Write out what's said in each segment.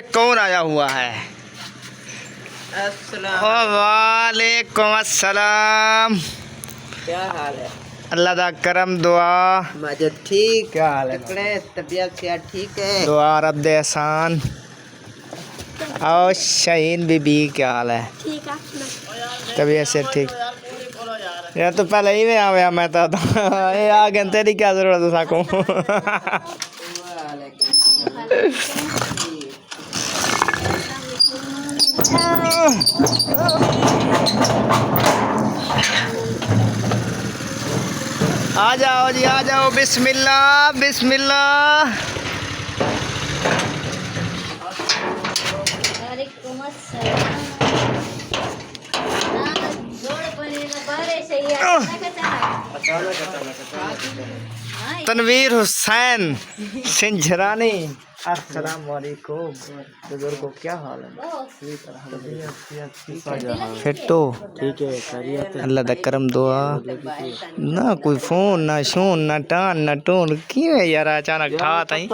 कौन आया हुआ है? वालेकुम अस्सलाम। क्या हाल है? अल्लाह दा करम दुआ। मजे ठीक। क्या हाल है? तबीयत क्या ठीक है? दुआ रब दे एहसान। और शहीन बीबी क्या हाल है? ठीक है। तबीयत से ठीक। यार तो पहले ही में आ गया मैं तो ये आ गए तेरी क्या जरूरत है साको। आ जाओ जी आ जाओ। बिस्मिल्लाह बिस्मिल्लाह। तनवीर हुसैन सिंझरानी। अस्सलाम वालेकुम बुजुर्गो, क्या हाल है? फिटो ठीक है, खैरियत है। अल्लाह दा करम दुआ। ना कोई फोन ना शोन ना टान ना टोन किवें यार अचानक ठा ताई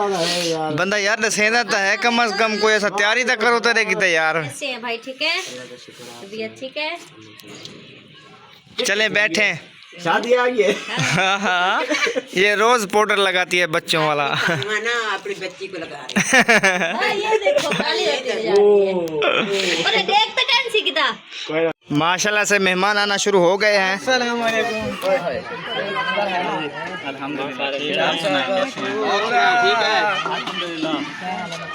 बंदा यार दसेंदा तो है कम से कम कोई ऐसा तैयारी तो करो तेरे की तैयार। कैसे हैं भाई? ठीक है, तबीयत ठीक है? चले बैठे। शादी आ गई है। हाँ ये रोज पाउडर लगाती है बच्चों वाला। ना अपनी बच्ची को लगा रही ये देखो काली होती जा रही है। अरे देख तो कैसी किता। माशाल्लाह से मेहमान आना शुरू हो गए हैं। अस्सलाम वालेकुम। अल्हम्दुलिल्लाह ठीक है।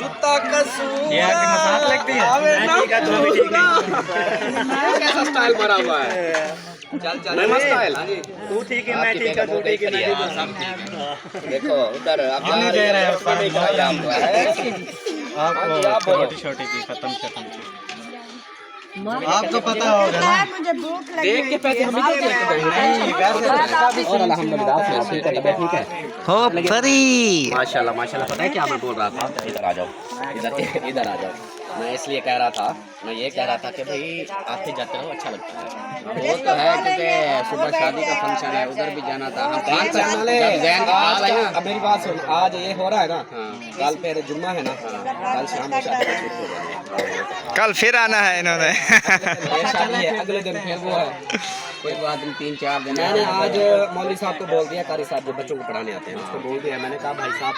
जूता कसू यार की मसाज लगती है। कैसा स्टाइल भरा हुआ है? चल चल मैं स्टाइल। हां जी तू ठीक है, मैं ठीक है, तू ठीक है, मैं ठीक हूं, सब ठीक है। देखो उधर आप नहीं दे रहे हैं उसका नहीं कहा जाम है आपको छोटी-छोटी की खत्म आपको पता होगा ना। मुझे भूख लगी देख के पैसे हम नहीं देंगे और अल्हम्दुलिल्लाह ठीक है, तबीयत ठीक है हो फरी माशाल्लाह माशाल्लाह। पता है क्या मैं बोल रहा था? इधर आ जाओ, इधर इधर आ जाओ। मैं इसलिए कह रहा था, मैं ये कह रहा था कि भाई आते जाते रहो, अच्छा लगता है। वो तो है क्योंकि सुबह शादी का फंक्शन है, उधर भी जाना था। हम अब मेरी बात सुन, आज ये हो रहा है ना, कल फिर जुम्मा है ना, कल शाम को शादी का छुट्टी हो जाएगी। कल फिर आना है इन्होंने। शादी है अगले दिन, फिर वो है कोई बात नहीं, 3-4 दिन। मैंने आज मौलवी साहब को बोल दिया, कारी साहब जो बच्चों को पढ़ाने आते हैं उसको बोल दिया। मैंने कहा भाई साहब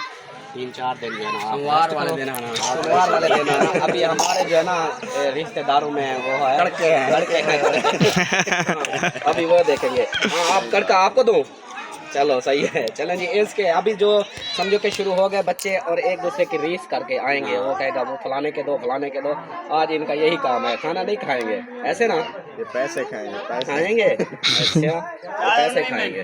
3-4 दिन जो है ना, सोमवार वाले दिन आना, सोमवार वाले दिन आना। अभी हमारे जो है ना रिश्तेदारों में वो है लड़के हैं अभी वो देखेंगे। हाँ आप लड़का आपको दूँ? चलो सही है। चलें जी, इसके अभी जो समझो कि शुरू हो गए बच्चे और एक दूसरे की रीस करके आएंगे। वो कहेगा वो फलाने के दो, फलाने के दो। आज इनका यही काम है, खाना नहीं खाएंगे ऐसे ना, ये पैसे खाएंगे, पैसे खाएंगे। अच्छा पैसे खाएंगे।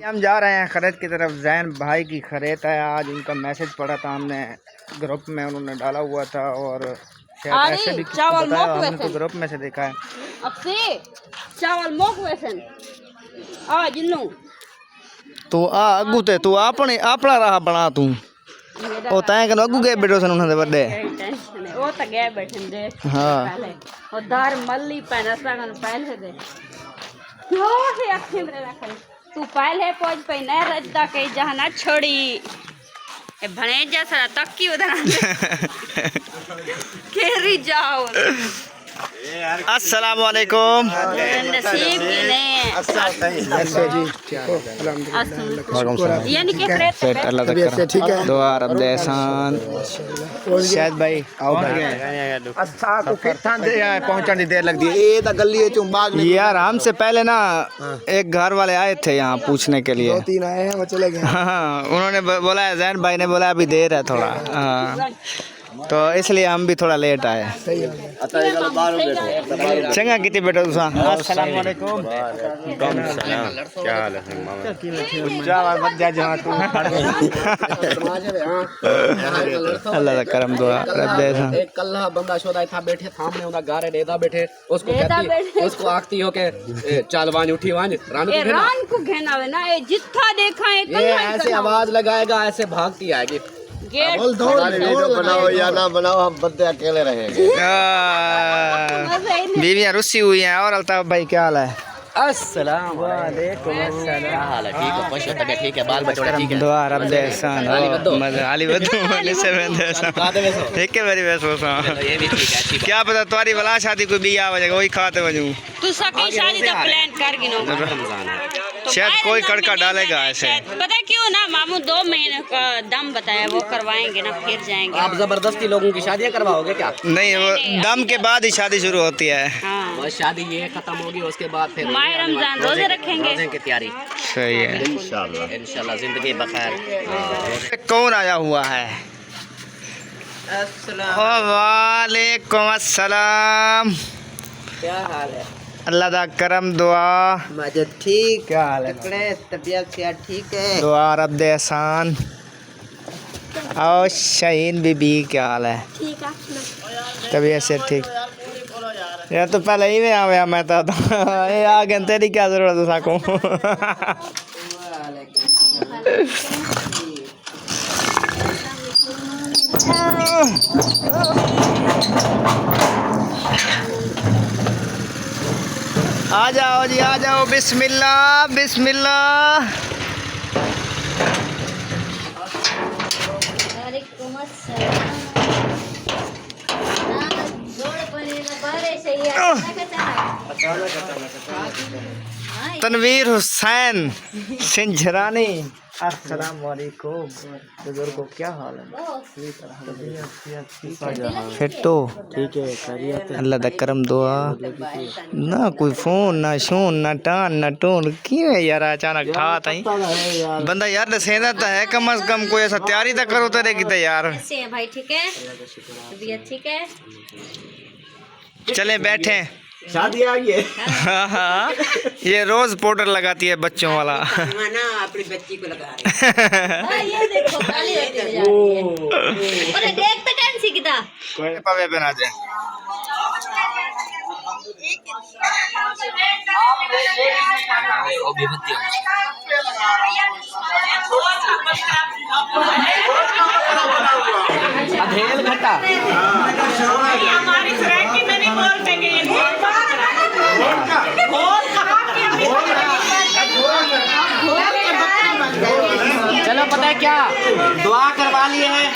हम जा रहे हैं खरीद की तरफ। जैन भाई की खरीद है आज। उनका मैसेज पड़ा था हमने ग्रुप में, उन्होंने डाला हुआ था और शायद ऐसे भी किसी को बताया, हमने तो ग्रुप में से देखा है। चावल मोक वैसन आ जिन्नू तू आ अगू ते तू अपने अपना राह बना तू ओ तैं कनो अगू गए बैठो सन उन्हां दे बड़े वो तो गए बैठे दे हां पहले और दार मल्ली पहना सगन पहले दे क्यों है अखी में रख तू पहले पहुंच पे न रजदा के जहां छोड़ी ए भणे जैसा तक्की उधर केरी जाओ अस्सलाम वालेकुम। नसीब की ने यानी कि सेट अल्लाह तक ठीक है। दुआ रब दे एहसान। शायद भाई आओ भाई अच्छा को किरथां दे पहुंचने दी देर लगदी है। ए ता गली च बाग यार हमसे पहले ना एक घर वाले आए थे यहाँ पूछने के लिए। 2-3 आए हैं वो चले गए। हाँ उन्होंने बोला जैन भाई ने बोला अभी देर है थोड़ा। हाँ तो इसलिए हम भी थोड़ा लेट आए। चंगा कितनी बेटा तुसा। अस्सलाम वालेकुम। क्या हाल है मामा? अल्लाह का करम दुआ रब दे एहसान। एक कल्ला बंदा शोदा था बैठे सामने उनका गारे डेदा बैठे उसको कहती उसको आखती हो के चल वान उठी वान रान को घेना है ना ये जितना देखा है ये ऐसे आवाज लगाएगा ऐसे भागती आएगी। गेट वीडियो बनाओ या ना बनाओ हम बंदे अकेले रहेंगे। बीवियां रुस्सी हुई हैं। और अल्ताफ भाई क्या हाल है? अस्सलाम वालेकुम। क्या हाल है? ठीक है, खुश हो? तबीयत ठीक है? बाल बच्चे ठीक है? दुआ रब दे एहसान। आली बद्दू वाले से बंदे एहसान एक के बारी बस होसा। ये भी ठीक है, अच्छी क्या पता तुम्हारी वला शादी कोई भी आ वजह वही खाते वजू तू सकी शादी का प्लान कर गिनो रमजान है। शायद कोई कड़का डालेगा ऐसे। पता क्यों ना मामू 2 महीने का दम बताया वो करवाएंगे ना फिर जाएंगे। आप जबरदस्ती लोगों की शादियां करवाओगे क्या? नहीं वो दम के बाद ही शादी शुरू होती है। हाँ बस शादी ये खत्म होगी उसके बाद फिर माह रमजान रोजे रखेंगे। रोजे की तैयारी सही है इंशाल्लाह जिंदगी बखैर। कौन आया हुआ है? वालेकुम अस्सलाम। क्या हाल है? अल्लाह दा करम दुआ। मदद ठीक। क्या हाल है? तकड़े तबीयत क्या ठीक है? दुआ रब दे एहसान। और शाहीन बीबी क्या हाल है? ठीक है तबीयत से ठीक। यार तो पहले ही में आया मैं तो ये आ गए तेरी क्या जरूरत है साको। आ जाओ जी आ जाओ। बिस्मिल्लाह बिस्मिल्लाह। वालेकुम अस्सलाम। जोड़ बने ना बारे से ही तनवीर हुसैन सिंझरानी। अस्सलाम वालेकुम बुजुर्गों क्या हाल है? फिर तो ठीक है खैरियत है। अल्लाह दा करम दुआ। ना कोई फोन ना शोन ना टान ना टोन क्यों यार अचानक ठा ताई बंदा यार दसेंदा तो है कम से कम कोई ऐसा तैयारी तो करो तेरे की तो यार। कैसे है भाई? ठीक है तबीयत ठीक है? चले बैठे। शादी आ गई है। हाँ हाँ ये रोज पाउडर लगाती है बच्चों वाला। ना अपनी बच्ची को लगा रही। ये देखो काली होती जा रही है। अरे देख तो कैसी किता कोई पावे बना दे। अधेल घटा हमारी फ्रेंड की नहीं बोल देंगे चलो पता है क्या दुआ करवा लिए हैं।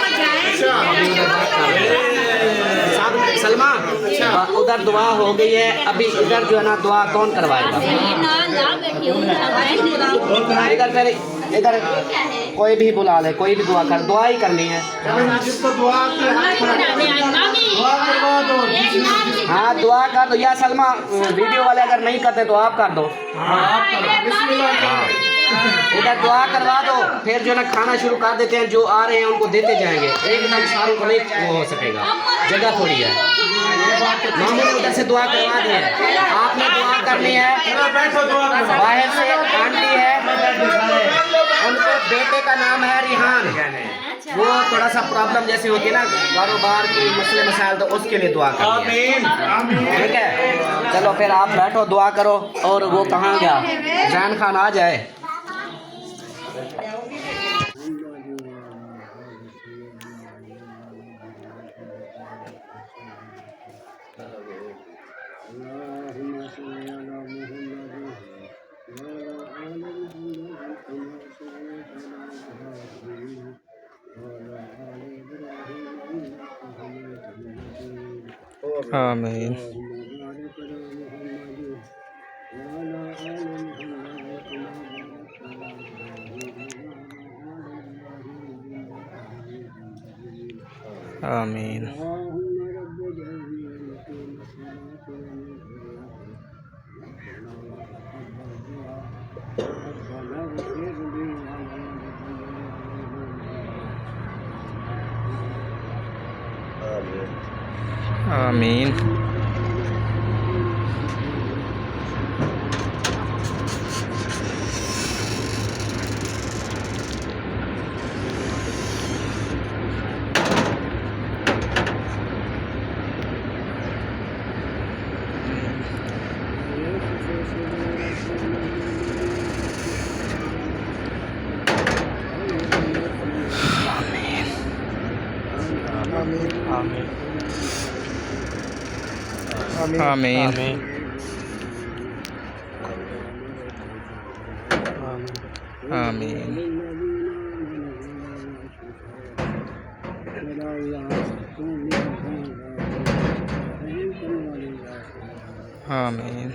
उधर दुआ हो गई है, अभी इधर जो है ना दुआ कौन करवाएगा? इधर फिर इधर कोई भी बुला ले, कोई भी दुआ कर, दुआ ही करनी है। हाँ दुआ कर दो या सलमा, वीडियो वाले अगर नहीं करते तो आप कर दो। इधर दुआ करवा दो, फिर जो ना खाना शुरू कर देते हैं, जो आ रहे हैं उनको देते जाएंगे, एकदम सारों को नहीं वो हो सकेगा, जगह थोड़ी है। मामू ने उधर से दुआ करवा दी है, आपने दुआ करनी है। बाहर से आंटी है, उनके बेटे का नाम है रिहान, वो थोड़ा सा प्रॉब्लम जैसी होती है ना, कारोबार की मसले मसाइल, तो उसके लिए दुआ करनी है। ठीक है, चलो फिर आप बैठो, दुआ करो। और वो कहाँ गया? जैन खान आ जाए। आमीन। आमीन। आमीन। आमीन। आमीन। आमीन।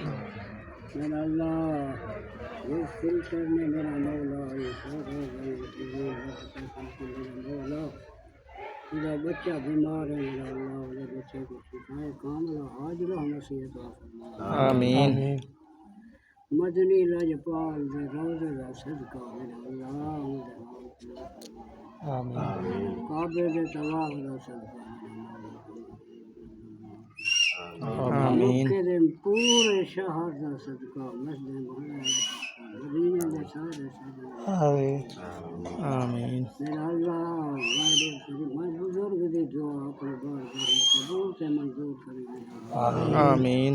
मेरा बच्चा बीमार है, मेरा अल्लाह मेरे बच्चे को शिफाए कामिला आजिला नसीहत फरमा। आमीन। मदनी लजपाल दे रोज़े दा सदका मेरा अल्लाह आमीन। काबे दे तवाफ दा सदका आमीन। मक्के दे पूरे शहर दा सदका, मस्जिद मदीने दे सारे सदका। आमीन। मेरा अल्लाह मैं बुजुर्ग दी दुआ अपने बार कबूल से मंजूर करें। आमीन।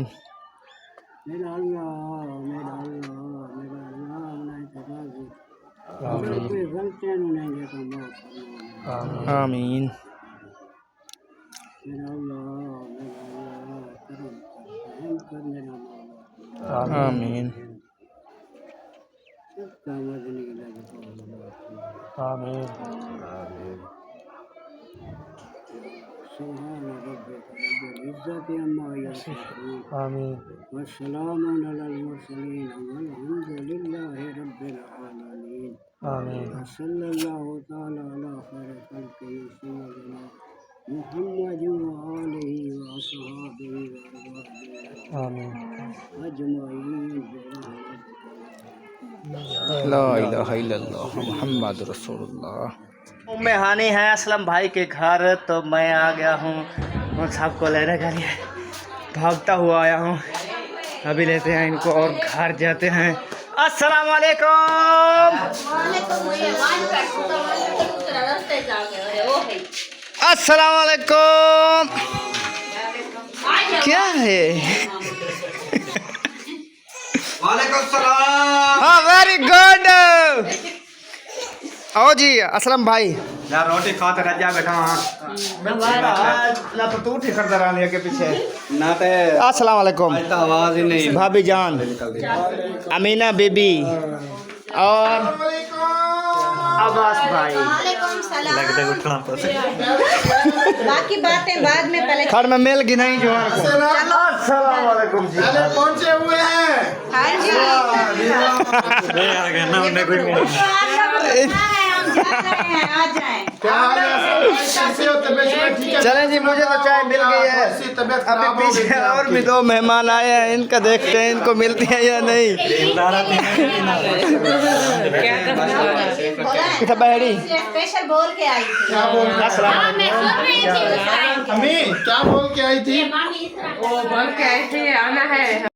मेरा अल्लाह मेरा अल्लाह मेरा अल्लाह नहीं तराजी अगर कोई गलतियां नहीं देता माफ करना। आमीन। मेरा अल्लाह करम कर मेरा मौला। आमीन। सबका मदनी लगे। आमीन। सुभान रब्बिक रब्बिल इज्जति अम्मा यसिफून आमीन। वस्सलामुन अलल मुरसलीन वल्हम्दुलिल्लाहि रब्बिल आलमीन। आमीन। सल्लल्लाहु तआला अला खैरि खल्क़िही सय्यिदिना मुहम्मद व आलिहि व अस्हाबिही व अज़वाजिही आमीन। अजमईन। ला इलाहा इल्लल्लाह मुहम्मद रसूलुल्लाह। उम्मे हानी है असलम भाई के घर, तो मैं आ गया हूँ उन सबको लेने के लिए, भागता हुआ आया हूँ। अभी लेते हैं इनको और घर जाते हैं। अस्सलाम वालेकुम। अस्सलाम वालेकुम। क्या है? वालेकुम सलाम। हाँ वेरी गुड। आओ जी असलम भाई। यार रोटी खा तो रजा बैठा हां ना तो तू ठीक करता रहा के पीछे ना ते। अस्सलाम वालेकुम। आज तो आवाज ही नहीं। भाभी जान, अमीना बीबी और अब्बास भाई। बाकी बातें बाद में, पहले खैर मैं मिल गिनाई जो अस्सलाम वालेकुम जी। पहुंचे हुए हैं। हाँ जी आ जाएं। क्या हाल है? कैसे हो? तबीयत ठीक है? चलें जी, मुझे तो चाय मिल गई है। तबीयत अभी पीछे और भी 2 मेहमान आए हैं, इनका देखते हैं इनको मिलती है या नहीं। कितना बहरी स्पेशल बोल के आई थी। क्या बोल रहा अम्मी क्या बोल के आई थी? वो बोल के ऐसे आना है।